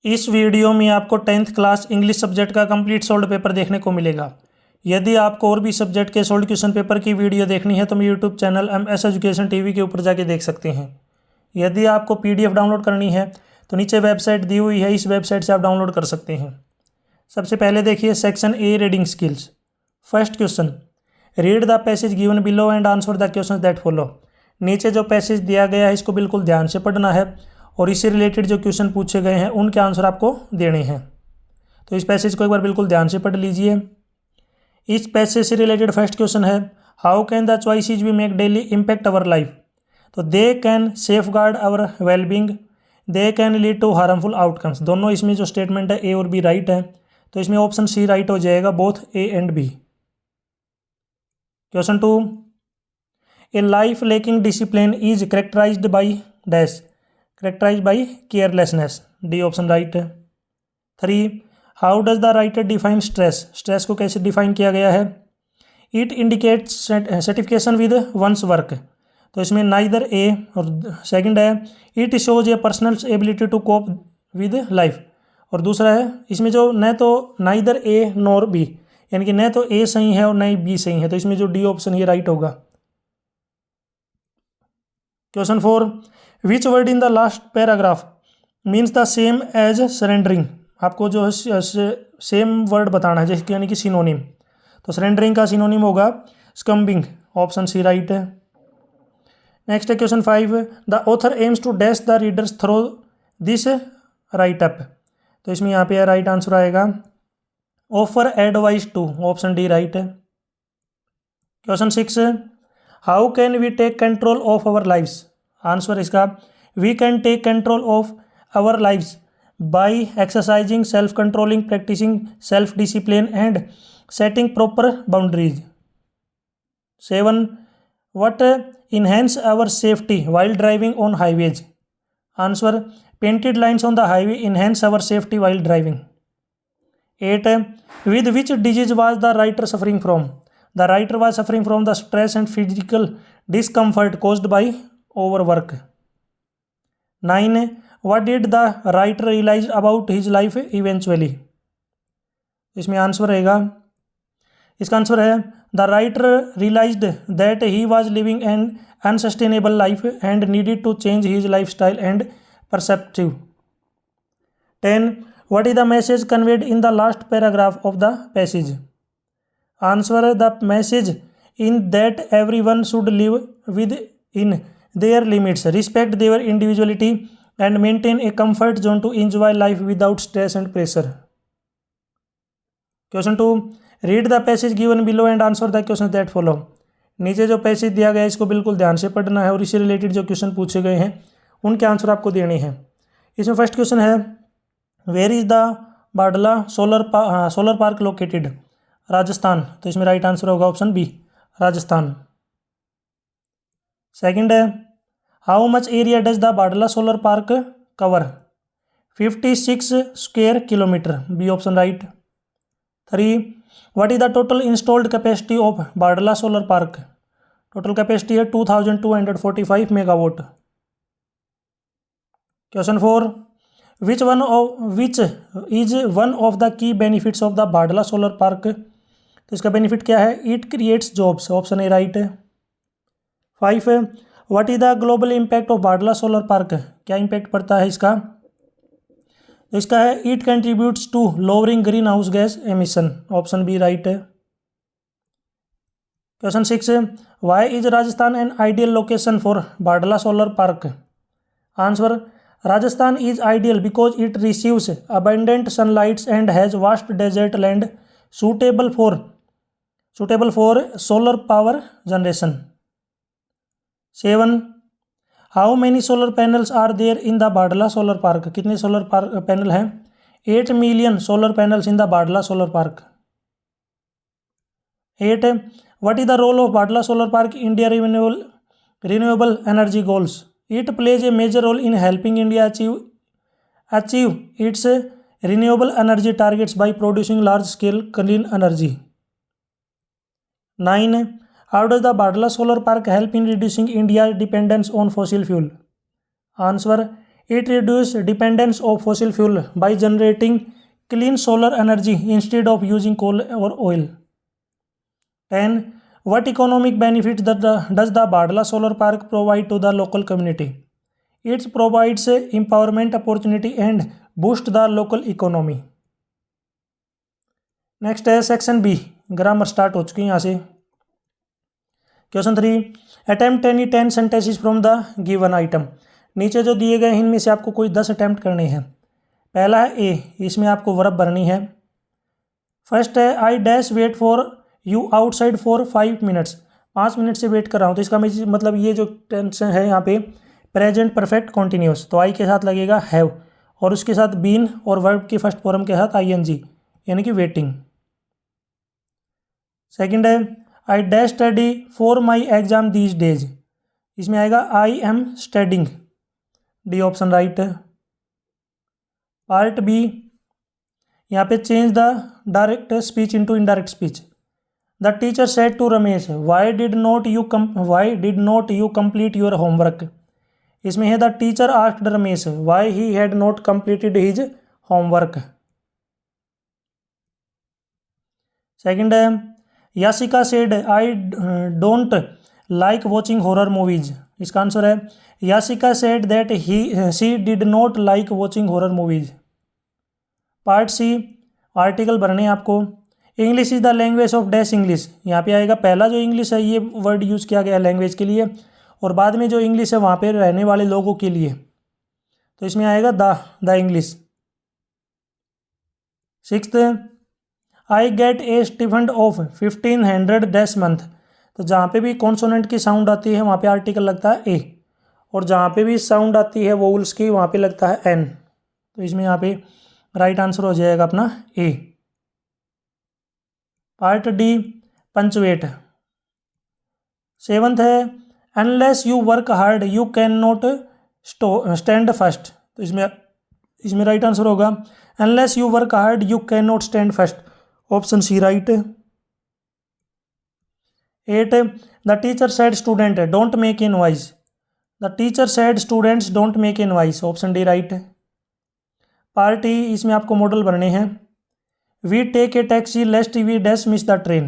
इस वीडियो में आपको 10th क्लास इंग्लिश सब्जेक्ट का कंप्लीट सोल्ड पेपर देखने को मिलेगा। यदि आपको और भी सब्जेक्ट के सोल्ड क्वेश्चन पेपर की वीडियो देखनी है तो मेरे YouTube channel MS education TV के ऊपर जाके देख सकते हैं। यदि आपको PDF डाउनलोड करनी है तो नीचे वेबसाइट दी हुई है, इस वेबसाइट से आप डाउनलोड कर सकते हैं। सबसे पहले देखिए section A reading skills. First question, read the passage given below and answer the question that follow. नीचे जो पैसेज दिया गया है इसको बिल्कुल ध्यान से पढ़ना है और इससे रिलेटेड जो क्वेश्चन पूछे गए हैं उनके आंसर आपको देने हैं। तो इस पैसेज को एक बार बिल्कुल ध्यान से पढ़ लीजिए। इस पैसेज से रिलेटेड फर्स्ट क्वेश्चन है, how can the choices we make daily impact our life. तो they can safeguard our wellbeing, they can lead to harmful outcomes. दोनों इसमें जो स्टेटमेंट है A और B राइट है, तो इसमें ऑप्शन C राइट हो जाएगा, both A and B। Question 2, a life lacking discipline is characterised by dash, characterised by carelessness, D option right है। 3, how does the writer define stress, stress को कैसे define किया गया है। It indicates satisfaction with one's work, तो इसमें neither A और second है it shows a personal ability to cope with life, और दूसरा है इसमें जो न तो नाइदर A नॉर B, यानी कि न तो A सही है और न ही B सही है, तो इसमें जो D ऑप्शन ये राइट होगा। Question 4, which word in the last paragraph means the same as surrendering. आपको जो है सेम वर्ड बताना है, जैसे यानी कि सिनोनिम, तो सरेंडरिंग का सिनोनिम होगा स्कम्बिंग, ऑप्शन C राइट है। नेक्स्ट है question 5, the author aims to dash the readers through this right up, तो इसमें यहाँ पे राइट आंसर आएगा offer advice to, option D right है। Question 6, how can we take control of our lives. Answer इसका we can take control of our lives by exercising self controlling, practising self discipline and setting proper boundaries. 7, what enhance our safety while driving on highways. Answer painted lines on the highway enhance our safety while driving. 8, with which disease was the writer suffering from. The writer was suffering from the stress and physical discomfort caused by overwork. 9, what did the writer realize about his life eventually। इसमें answer रहेगा, इसका answer है the writer realized that he was living an unsustainable life and needed to change his lifestyle and perspective. 10, what is the message conveyed in the last paragraph of the passage। Answer the message in that everyone should live within their limits, respect their individuality and maintain a comfort zone to enjoy life without stress and pressure. Question 2, read the passage given below and answer the questions that follow। नीचे जो passage दिया गया है इसको बिल्कुल ध्यान से पढ़ना है और इससे रिलेटेड जो क्वेश्चन पूछे गए हैं उनके आंसर आपको देने हैं। इसमें फर्स्ट क्वेश्चन है, where is the Badla solar park located. Rajasthan, तो इसमें राइट आंसर होगा ऑप्शन B राजस्थान। सेकंड है, how much area does the Badla solar park cover. 56 square kilometre, B option right. 3, what is the total installed capacity of Badla solar park. Total capacity है 2245 megawatt. Question 4, which is one of the key benefits of the Badla solar park. तो इसका benefit क्या है, it creates jobs, option A right है। 5, what is the global impact of Badla solar park, क्या impact पड़ता है इसका। तो इसका है it contributes to lowering green house gas emission, option B right है। Question 6, why is Rajasthan an ideal location for Badla solar park. Answer Rajasthan is ideal because it receives abundant sunlight and has vast desert land suitable for solar power generation. 7, how many solar panels are there in the Badla solar park। कितने solar panel हैं। 8 million solar panels in the Badla solar park. 8, what is the role of Badla solar park in India renewable energy goals। It plays a major role in helping India achieve its renewable energy targets by producing large-scale clean energy. 9, how does the Badla solar park help in reducing India's dependence on fossil fuel। Answer, it reduce dependence of fossil fuel by generating clean solar energy instead of using coal और oil. 10. What economic benefits does the Badla Solar Park provide to the local community? It provides empowerment opportunity and boost the local economy. Next है section B, grammar start हो चुकी है यहाँ से। Question 3, attempt any 10 sentences from the given item. नीचे जो दिए गए हैं इनमें से आपको कोई 10 अटेम्प्ट करने हैं। पहला है ए, इसमें आपको वर्ब भरनी है। फर्स्ट है I dash wait for you outside for 5 minutes, 5 minute से वेट कर रहा हूँ। तो इसका मतलब ये जो टेंस है यहाँ पे प्रेजेंट परफेक्ट कॉन्टिन्यूस, तो आई के साथ लगेगा हैव और उसके साथ बीन और वर्ब की फर्स्ट फॉर्म के साथ आईएनजी यानी कि वेटिंग। सेकंड है I dash study for my exam these days, इसमें आएगा I am studying, D option right है। पार्ट बी, यहाँ पे change the direct speech into indirect speech. The teacher said to Ramesh why did not you complete your homework, इसमें है the teacher asked Ramesh why he had not completed his homework. Second है Yasika said I don't like watching horror movies, इसका answer है Yasika said that she did not like watching horror movies. Part C, article भरने हैं आपको। English is the language of dash English, यहाँ पे आएगा पहला जो इंग्लिश है ये वर्ड यूज़ किया गया लैंग्वेज के लिए और बाद में जो इंग्लिश है वहाँ पे रहने वाले लोगों के लिए, तो इसमें आएगा the English. Sixth, I get a stipend of 1500 dash month, तो जहाँ पे भी कॉन्सोनेंट की साउंड आती है वहाँ पे आर्टिकल लगता है ए और जहाँ पे भी साउंड आती है वोवल्स की वहाँ पे लगता है एन, तो इसमें यहाँ पे राइट आंसर हो जाएगा अपना A. Part D, punctuate. Seventh है unless you work hard you can not stand first, तो इसमें राइट आंसर होगा unless you work hard you can not stand first, option C right है। 8, the teacher said student don't make a noise, the teacher said students don't make a noise, option D right है। Part E, इसमें आपको modal भरने हैं। We take a taxi लेस्ट we dash miss the train,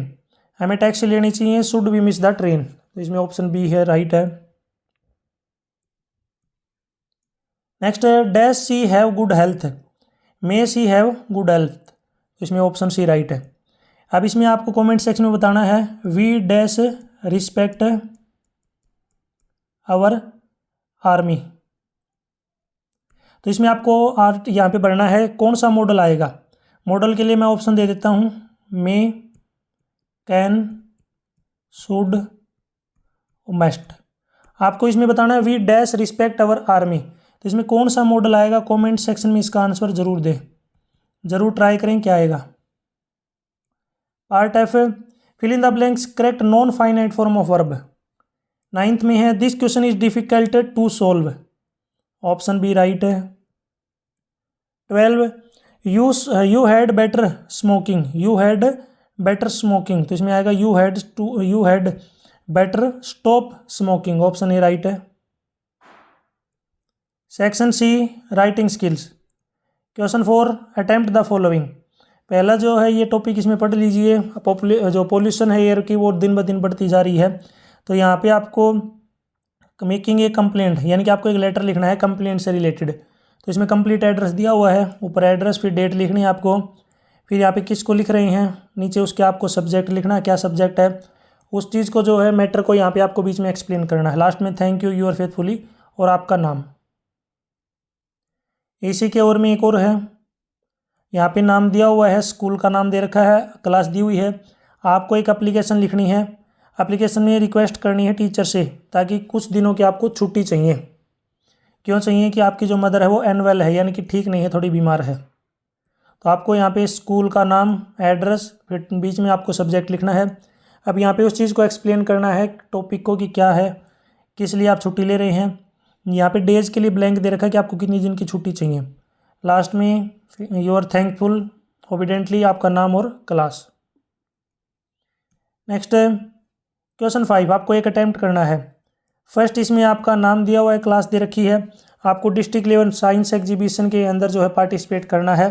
हमें taxi लेनी चाहिए should we miss the train, तो इसमें ऑप्शन बी है राइट है। नेक्स्ट है dash she have good health, may she have good health, तो इसमें ऑप्शन सी राइट है। अब इसमें आपको कमेंट सेक्शन में बताना है we dash respect our army, तो इसमें आपको यहाँ पे भरना है कौन सा मॉडल आएगा। मॉडल के लिए मैं ऑप्शन दे देता हूँ मे, कैन, शुड, मस्ट। आपको इसमें बताना है we dash respect our army, तो इसमें कौन सा मॉडल आएगा कमेंट सेक्शन में इसका आंसर जरूर दें, जरूर ट्राई करें क्या आएगा। Part F, fill in the blanks correct non finite form of verb. 9th में है this question is difficult to solve, option B right है। 12, you had better smoking, you had better smoking, तो इसमें आएगा you had better stop smoking, option A right है। Section C, writing skills. Question 4, attempt the following. पहला जो है ये topic इसमें पढ़ लीजिए, जो पोल्यूशन है एयर की वो दिन ब दिन बढ़ती जा रही है, तो यहाँ पे आपको मेकिंग ए कंप्लेंट यानी कि आपको एक लेटर लिखना है कंप्लेंट से रिलेटेड, तो इसमें कंप्लीट एड्रेस दिया हुआ है, ऊपर एड्रेस फिर डेट लिखनी है आपको, फिर यहाँ पे किसको लिख रहे हैं, नीचे उसके आपको सब्जेक्ट लिखना है क्या सब्जेक्ट है, उस चीज़ को जो है मैटर को यहाँ पे आपको बीच में एक्सप्लेन करना है, लास्ट में थैंक यू यूर फेथफुली और आपका नाम। इसी के और में एक और है, यहाँ पे नाम दिया हुआ है, स्कूल का नाम दे रखा है, क्लास दी हुई है, आपको एक एप्लीकेशन लिखनी है, एप्लीकेशन में रिक्वेस्ट करनी है टीचर से ताकि कुछ दिनों की आपको छुट्टी चाहिए। क्यों चाहिए कि आपकी जो मदर है वो एनवेल है यानी कि ठीक नहीं है, थोड़ी बीमार है, तो आपको यहाँ पे स्कूल का नाम, एड्रेस, फिर बीच में आपको सब्जेक्ट लिखना है। अब यहाँ पे उस चीज़ को एक्सप्लेन करना है टॉपिक को कि क्या है, किस लिए आप छुट्टी ले रहे हैं। यहाँ पे डेज के लिए ब्लैंक दे रखा है कि आपको कितनी दिन की छुट्टी चाहिए, लास्ट में यू आर थैंकफुल ओबिडेंटली आपका नाम और क्लास। नेक्स्ट क्वेश्चन 5, आपको एक अटैम्प्ट करना है। फर्स्ट इसमें आपका नाम दिया हुआ है, क्लास दे रखी है, आपको डिस्ट्रिक्ट लेवल साइंस एग्जीबिशन के अंदर जो है पार्टिसिपेट करना है।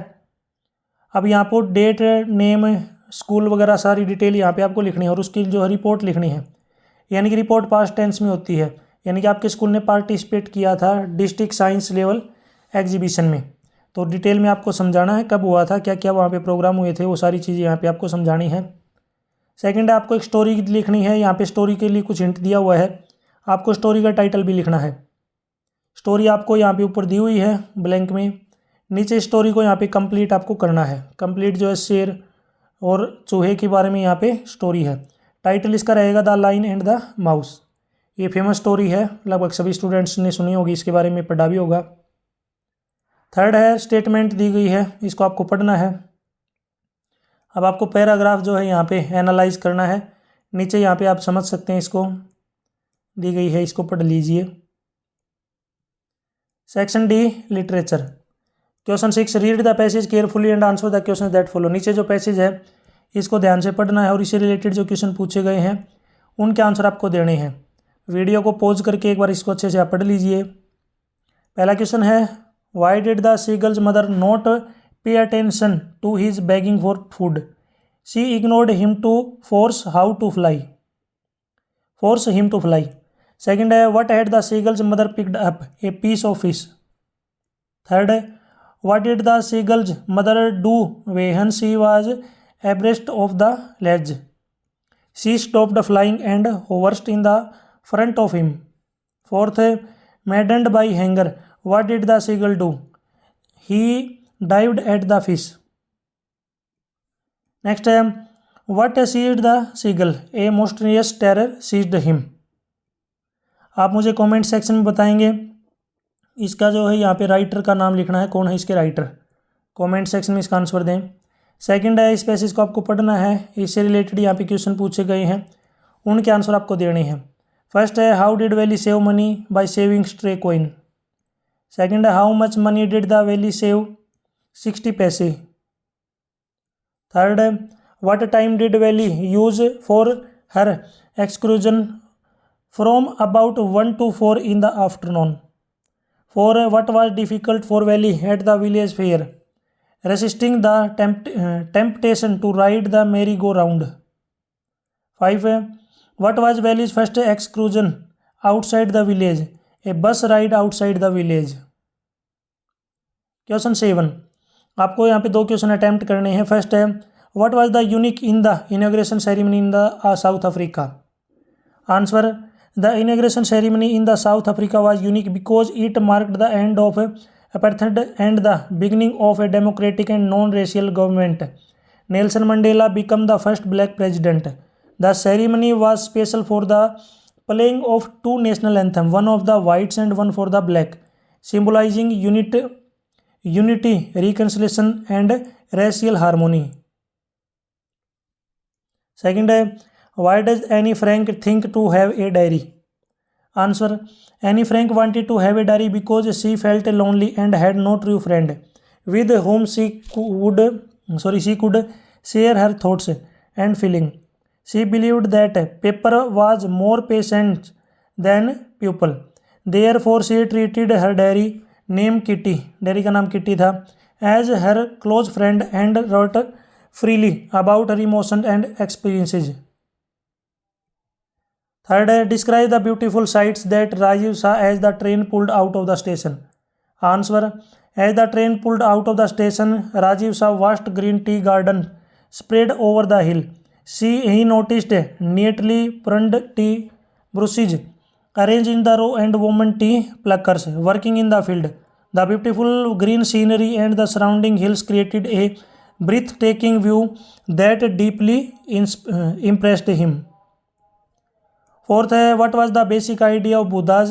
अब यहाँ पर डेट, नेम, स्कूल वगैरह सारी डिटेल यहाँ पे आपको लिखनी है और उसकी जो है रिपोर्ट लिखनी है, यानी कि रिपोर्ट पास्ट टेंस में होती है, यानी कि आपके स्कूल ने पार्टिसिपेट किया था डिस्ट्रिक्ट साइंस लेवल एग्जीबिशन में, तो डिटेल में आपको समझाना है कब हुआ था, क्या क्या वहाँ पे प्रोग्राम हुए थे, वो सारी चीज़ें यहाँ पे आपको समझानी है। सेकंड है आपको एक स्टोरी लिखनी है। यहाँ पे स्टोरी के लिए कुछ हिंट दिया हुआ है, आपको स्टोरी का टाइटल भी लिखना है। स्टोरी आपको यहाँ पे ऊपर दी हुई है ब्लैंक में, नीचे स्टोरी को यहाँ पे कंप्लीट आपको करना है। कंप्लीट जो है शेर और चूहे के बारे में यहाँ पे स्टोरी है। टाइटल इसका रहेगा the lion and the mouse. ये फेमस स्टोरी है, लगभग सभी स्टूडेंट्स ने सुनी होगी, इसके बारे में पढ़ा भी होगा। थर्ड है स्टेटमेंट दी गई है, इसको आपको पढ़ना है। अब आपको पैराग्राफ जो है यहाँ पे एनालाइज करना है। नीचे यहाँ पे आप समझ सकते हैं, इसको दी गई है, इसको पढ़ लीजिए। Section D literature. Question 6 read the passage carefully and answer the question that follow. नीचे जो पैसेज है इसको ध्यान से पढ़ना है और इससे रिलेटेड जो क्वेश्चन पूछे गए हैं उनके आंसर आपको देने हैं। वीडियो को पॉज करके एक बार इसको अच्छे से आप पढ़ लीजिए। पहला क्वेश्चन है why did the seagull's mother not pay attention to his begging for food, she ignored him to force him to fly. Second है what had the seagull's mother picked up a piece of fish. Third है what did the seagull's mother do when she was abreast of the ledge, she stopped flying and hovered in the front of him. Fourth, maddened by hunger, what did the seagull do? He dived at the fish. Next, what seized the seagull? A monstrous terror seized him. आप मुझे comment section में बताएंगे इसका जो है यहाँ पे writer का नाम लिखना है, कौन है इसके राइटर, कमेंट सेक्शन में इसका आंसर दें। सेकंड है इस पैसेज को आपको पढ़ना है, इससे रिलेटेड यहाँ पे क्वेश्चन पूछे गए हैं, उनके आंसर आपको देने हैं। फर्स्ट है how did Valli save money by saving stray coin. Second है how much money did the Valli save 60 पैसे। थर्ड है what time did Valli use for her excursion from about 1 to 4 in the afternoon. 4 what was difficult for valley at the village fair, resisting the temptation to ride the merry-go-round. 5 what was Valley's first excursion outside the village, a bus ride outside the village. Question 7 आपको यहाँ पे 2 question attempt करने हैं। First है what was the unique in the inauguration ceremony in the south Africa. Answer the inauguration ceremony in the south Africa was unique because it marked the end of apartheid and the beginning of a democratic and non-racial government. Nelson Mandela became the first black president. The ceremony was special for the playing of 2 national anthems, one of the whites and one for the black, symbolizing unity, reconciliation and racial harmony. Second है why does Anne Frank think to have a diary? Answer Anne Frank wanted to have a diary because she felt lonely and had no true friend with whom she could share her thoughts and feelings. She believed that paper was more patient than people. Therefore, she treated her diary named Kitty, diary का नाम kitty था, as her close friend and wrote freely about her emotions and experiences. Third, describe the beautiful sights that Rajiv saw as the train pulled out of the station. Answer, as the train pulled out of the station, Rajiv saw vast green tea garden spread over the hill. He noticed neatly pruned tea bushes arranged in the row and women tea pluckers working in the field. The beautiful green scenery and the surrounding hills created a breathtaking view that deeply impressed him. Fourth है what was the basic idea of Buddha's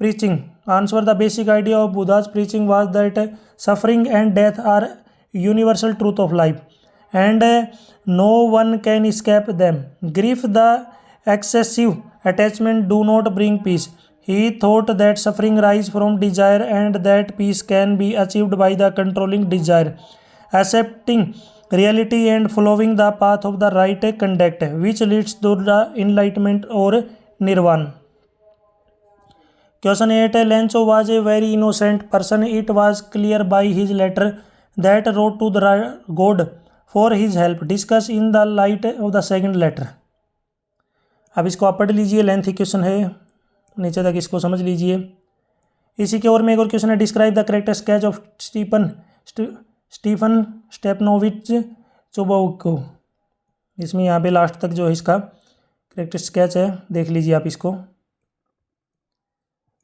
preaching? Answer, the basic idea of Buddha's preaching was that suffering and death are universal truth of life and no one can escape them. Grief, the excessive attachment do not bring peace. He thought that suffering rises from desire and that peace can be achieved by the controlling desire, accepting reality and following the path of the right conduct which leads to the enlightenment or nirvana. Question 8. Lencho was a very innocent person. It was clear by his letter that wrote to the God for his help. Discuss in the light of the second letter. अब इसको आप पढ़ लीजिए, lengthy question है, नीचे तक इसको समझ लीजिए। इसी के और में एक और क्वेश्चन है, describe the correct sketch of Stephen Stepanovich Chubukov. इसमें यहाँ पे लास्ट तक जो है इसका करेक्ट स्केच है, देख लीजिए आप इसको।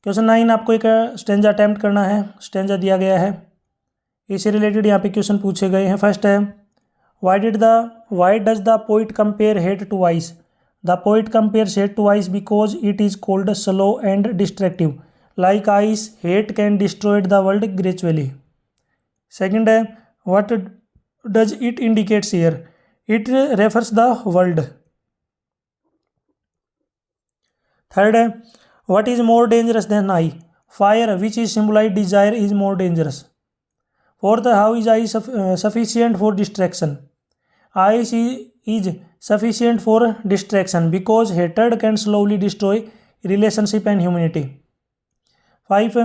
क्वेश्चन 9, आपको एक स्टेंजा अटैम्प्ट करना है, स्टेंजा दिया गया है, इससे रिलेटेड यहाँ पे क्वेश्चन पूछे गए हैं। फर्स्ट है, why does the poet compare hate to ice? The poet compares hate to ice because it is cold, slow and distractive. Like ice, hate can destroy the world gradually. Second है, what does it indicates here? It refers the world. Third है, what is more dangerous than eye? Fire, which is symbolize desire, is more dangerous. Fourth, how is eye sufficient for distraction? Eye is sufficient for distraction because hatred can slowly destroy relationship and humanity. 5,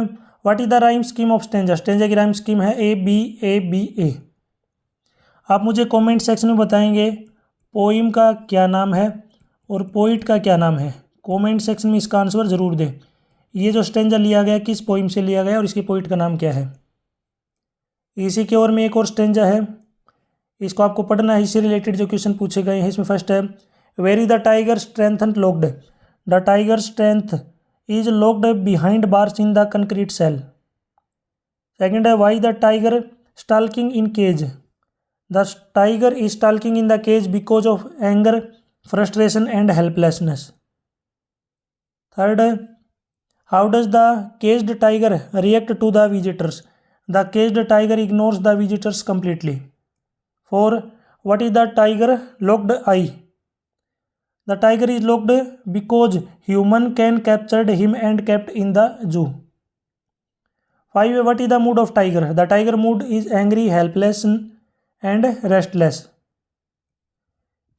what is the rhyme scheme of stanza? Stanza की rhyme scheme है A B A B A। आप मुझे comment section में बताएंगे poem का क्या नाम है और पोइट का क्या नाम है। कमेंट सेक्शन में इसका आंसर ज़रूर दें। ये जो स्टेंजा लिया गया किस पोइम से लिया गया और इसके पोइट का नाम क्या है। इसी के और में एक और स्टेंजा है, इसको आपको पढ़ना है, इससे रिलेटेड जो क्वेश्चन पूछे गए हैं। इसमें फर्स्ट है, where is the tiger strength locked? The tiger strength is locked behind bars in the concrete cell. Second है, why the tiger stalking in cage? The tiger is stalking in the cage because of anger, frustration and helplessness. Third, how does the caged tiger react to the visitors? The caged tiger ignores the visitors completely. 4, what is the tiger locked eye? The tiger is locked because human can captured him and kept in the zoo. 5, what is the mood of tiger? The tiger mood is angry, helpless and restless.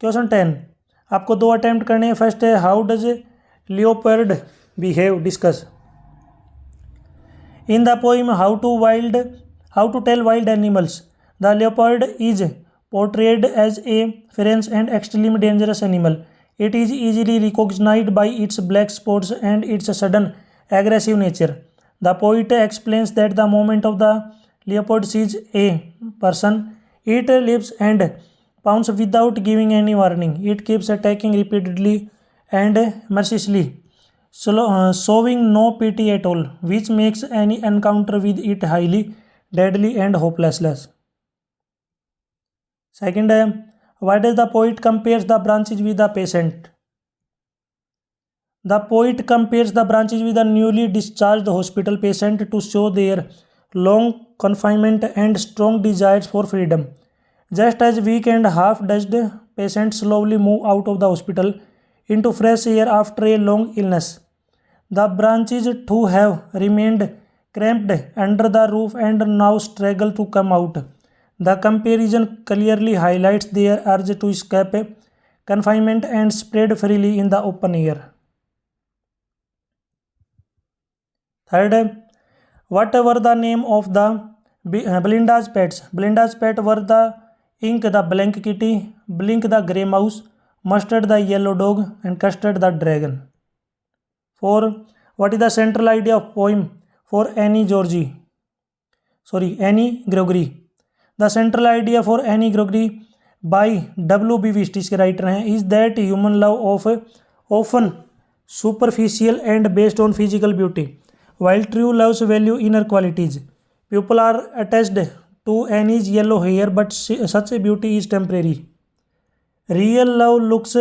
Question 10, आपको 2 attempt करने हैं। First है, how does leopard behave? Discuss in the poem how to tell wild animals. The leopard is portrayed as a fierce and extremely dangerous animal. It is easily recognized by its black spots and its sudden aggressive nature. The poet explains that the moment of the leopard sees a person, it leaps and pounces without giving any warning. It keeps attacking repeatedly and mercilessly, showing no pity at all, which makes any encounter with it highly deadly and hopeless. Second है, why does the poet compares the branches with the patient? The poet compares the branches with a newly discharged hospital patient to show their long confinement and strong desires for freedom. Just as weak and half-dazed patients slowly move out of the hospital into fresh air after a long illness, the branches too have remained cramped under the roof and now struggle to come out. The comparison clearly highlights their urge to escape confinement and spread freely in the open air. Third, what were the name of the Belinda's pets? Belinda's pets were the Ink the blank kitty, Blink the grey mouse, Mustard the yellow dog, and Custard the dragon. 4, what is the central idea of poem for Annie Gregory? The central idea for Annie Gregory by W.B. Yeats, इसके writer हैं, is that human love of often superficial and based on physical beauty, while true love's value inner qualities. People are attached to Annie's yellow hair, but such a beauty is temporary. Real love looks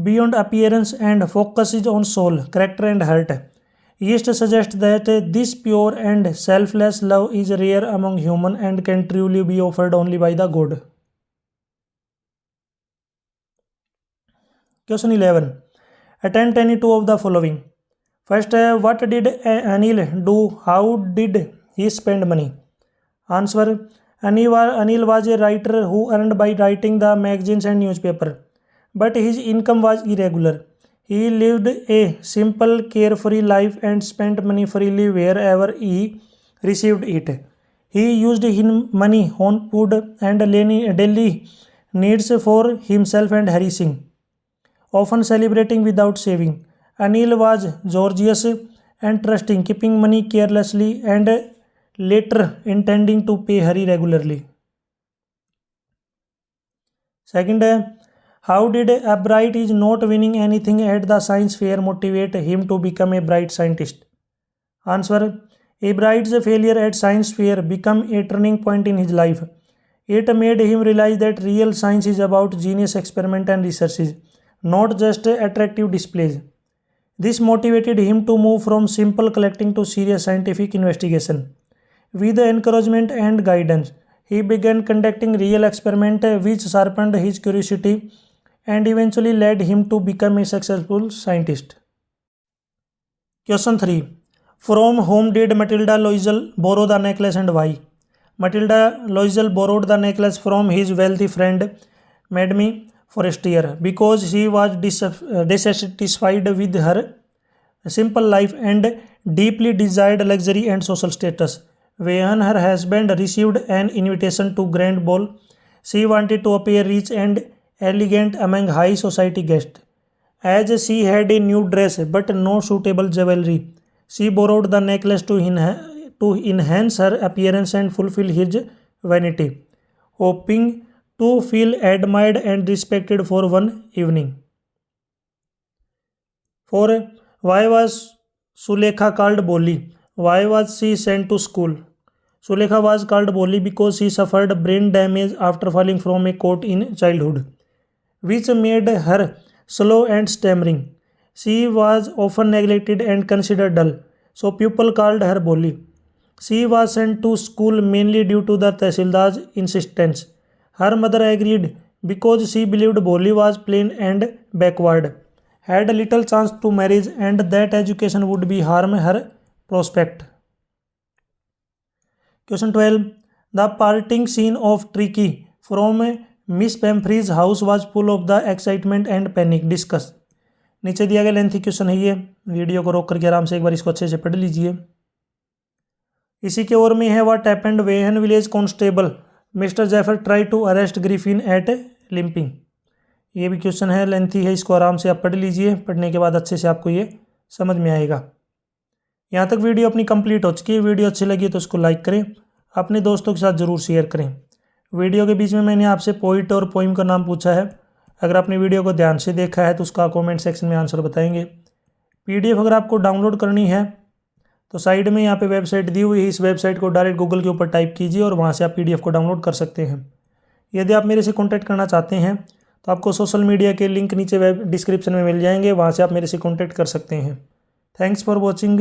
beyond appearance and focuses on soul, character and heart. Yeats suggests that this pure and selfless love is rare among humans and can truly be offered only by the God. Question 11. Attempt any two of the following. First, what did Anil do? How did he spend money? Answer, Anil was a writer who earned by writing the magazines and newspaper, but his income was irregular. He lived a simple, carefree life and spent money freely wherever he received it. He used his money on food and daily needs for himself and Hari Singh, often celebrating without saving. Anil was gorgeous and trusting, keeping money carelessly and later intending to pay Hari regularly. Second, how did a bright is not winning anything at the science fair motivate him to become a bright scientist? Answer: A bright's failure at science fair became a turning point in his life. It made him realize that real science is about genius experiment and researches, not just attractive displays. This motivated him to move from simple collecting to serious scientific investigation. With encouragement and guidance, he began conducting real experiments which sharpened his curiosity and eventually led him to become a successful scientist. Question 3. From whom did Matilda Loisel borrow the necklace and why? Matilda Loisel borrowed the necklace from his wealthy friend Madame Forestier because she was dissatisfied with her simple life and deeply desired luxury and social status. When her husband received an invitation to grand ball, she wanted to appear rich and elegant among high society guests. As she had a new dress but no suitable jewelry, she borrowed the necklace to enhance her appearance and fulfill his vanity, hoping to feel admired and respected for one evening. 4. Why was Sulekha called Boli? Why was she sent to school? Sulekha was called Boli because she suffered brain damage after falling from a coat in childhood, which made her slow and stammering. She was often neglected and considered dull, so people called her Boli. She was sent to school mainly due to the Tehsildar's insistence. Her mother agreed because she believed Boli was plain and backward, had little chance to marriage, and that education would be harm her prospect. Question 12. The parting scene of Tricky from Miss Pamphre's house was full of the excitement and panic. Discuss. नीचे दिया गया lengthy question है ये, video को रोक करके आराम से एक बार इसको अच्छे से पढ़ लीजिए। इसी के ओर में है what happened when village constable mister Jaffer try to arrest Griffin at limping. ये भी क्वेश्चन है, लेंथी है, इसको आराम से आप पढ़ लीजिए। पढ़ने के बाद अच्छे से आपको ये समझ में आएगा। यहाँ तक वीडियो अपनी कंप्लीट हो चुकी है। वीडियो अच्छी लगी तो उसको लाइक करें, अपने दोस्तों के साथ ज़रूर शेयर करें। वीडियो के बीच में मैंने आपसे पोइट और पोइम का नाम पूछा है। अगर आपने वीडियो को ध्यान से देखा है तो उसका कमेंट सेक्शन में आंसर बताएंगे। पीडीएफ अगर आपको डाउनलोड करनी है तो साइड में यहाँ पे वेबसाइट दी हुई है, इस वेबसाइट को डायरेक्ट गूगल के ऊपर टाइप कीजिए और वहाँ से आप पीडीएफ को डाउनलोड कर सकते हैं। यदि आप मेरे से कॉन्टैक्ट करना चाहते हैं तो आपको सोशल मीडिया के लिंक नीचे वेब डिस्क्रिप्शन में मिल जाएंगे, वहाँ से आप मेरे से कॉन्टैक्ट कर सकते हैं। Thanks for watching.